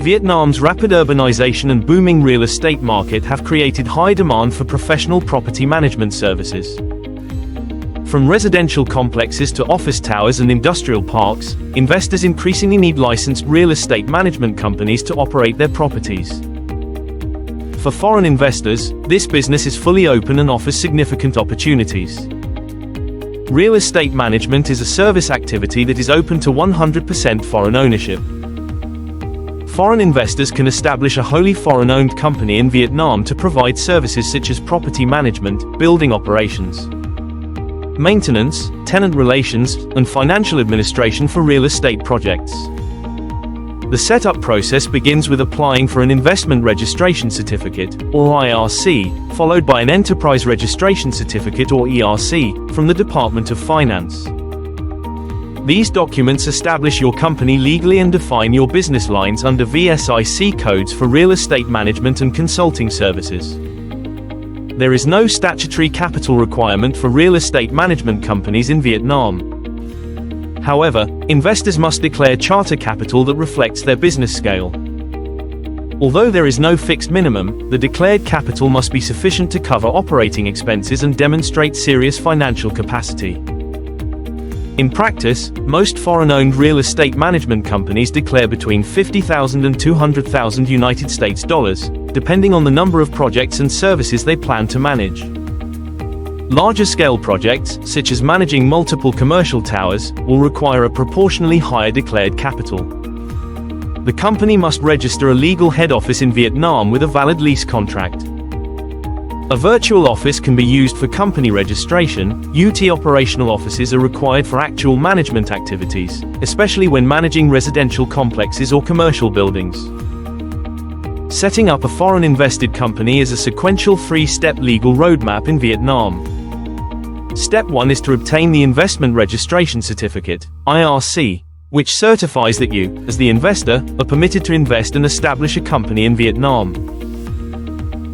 Vietnam's rapid urbanization and booming real estate market have created high demand for professional property management services. From residential complexes to office towers and industrial parks, investors increasingly need licensed real estate management companies to operate their properties. For foreign investors, this business is fully open and offers significant opportunities. Real estate management is a service activity that is open to 100% foreign ownership. Foreign investors can establish a wholly foreign-owned company in Vietnam to provide services such as property management, building operations, maintenance, tenant relations, and financial administration for real estate projects. The setup process begins with applying for an Investment Registration Certificate, or IRC, followed by an Enterprise Registration Certificate, or ERC, from the Department of Finance. These documents establish your company legally and define your business lines under VSIC codes for real estate management and consulting services. There is no statutory capital requirement for real estate management companies in Vietnam. However, investors must declare charter capital that reflects their business scale. Although there is no fixed minimum, the declared capital must be sufficient to cover operating expenses and demonstrate serious financial capacity. In practice, most foreign-owned real estate management companies declare between $50,000 and $200,000 United States dollars, depending on the number of projects and services they plan to manage. Larger-scale projects, such as managing multiple commercial towers, will require a proportionally higher declared capital. The company must register a legal head office in Vietnam with a valid lease contract. A virtual office can be used for company registration. UT operational offices are required for actual management activities, especially when managing residential complexes or commercial buildings. Setting up a foreign invested company is a sequential 3-step legal roadmap in Vietnam. Step 1 is to obtain the Investment Registration Certificate, IRC, which certifies that you, as the investor, are permitted to invest and establish a company in Vietnam.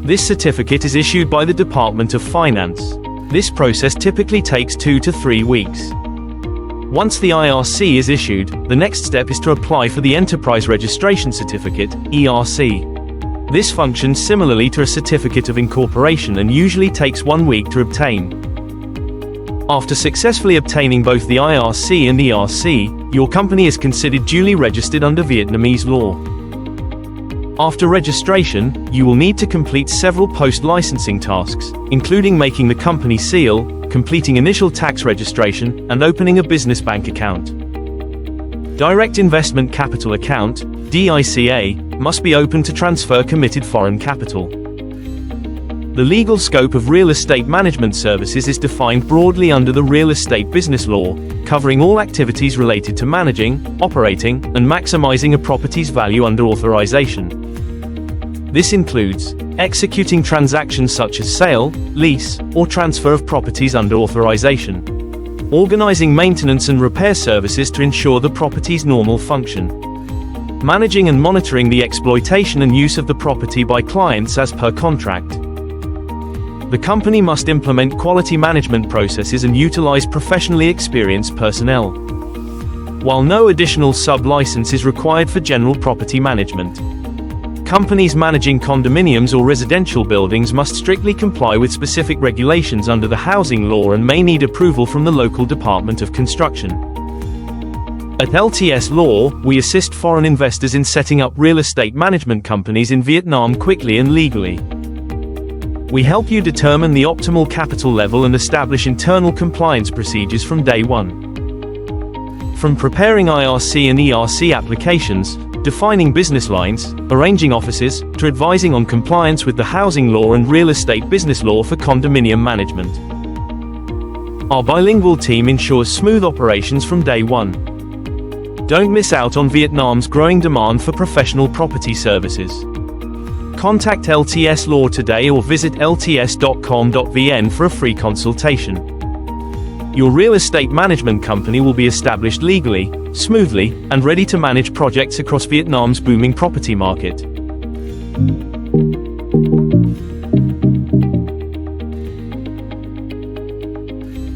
This certificate is issued by the Department of Finance. This process typically takes 2 to 3 weeks. Once the IRC is issued, the next step is to apply for the Enterprise Registration Certificate, ERC. This functions similarly to a certificate of incorporation and usually takes 1 week to obtain. After successfully obtaining both the IRC and ERC, your company is considered duly registered under Vietnamese law. After registration, you will need to complete several post-licensing tasks, including making the company seal, completing initial tax registration, and opening a business bank account. Direct Investment Capital Account, DICA, must be open to transfer committed foreign capital. The legal scope of real estate management services is defined broadly under the Real Estate Business Law, covering all activities related to managing, operating, and maximizing a property's value under authorization. This includes executing transactions such as sale, lease, or transfer of properties under authorization, organizing maintenance and repair services to ensure the property's normal function, managing and monitoring the exploitation and use of the property by clients as per contract. The company must implement quality management processes and utilize professionally experienced personnel. While no additional sub-license is required for general property management, companies managing condominiums or residential buildings must strictly comply with specific regulations under the housing law and may need approval from the local Department of Construction. At LTS Law, we assist foreign investors in setting up real estate management companies in Vietnam quickly and legally. We help you determine the optimal capital level and establish internal compliance procedures from day one. From preparing IRC and ERC applications, defining business lines, arranging offices, to advising on compliance with the housing law and real estate business law for condominium management. Our bilingual team ensures smooth operations from day one. Don't miss out on Vietnam's growing demand for professional property services. Contact LTS Law today or visit lts.com.vn for a free consultation. Your real estate management company will be established legally, smoothly, and ready to manage projects across Vietnam's booming property market.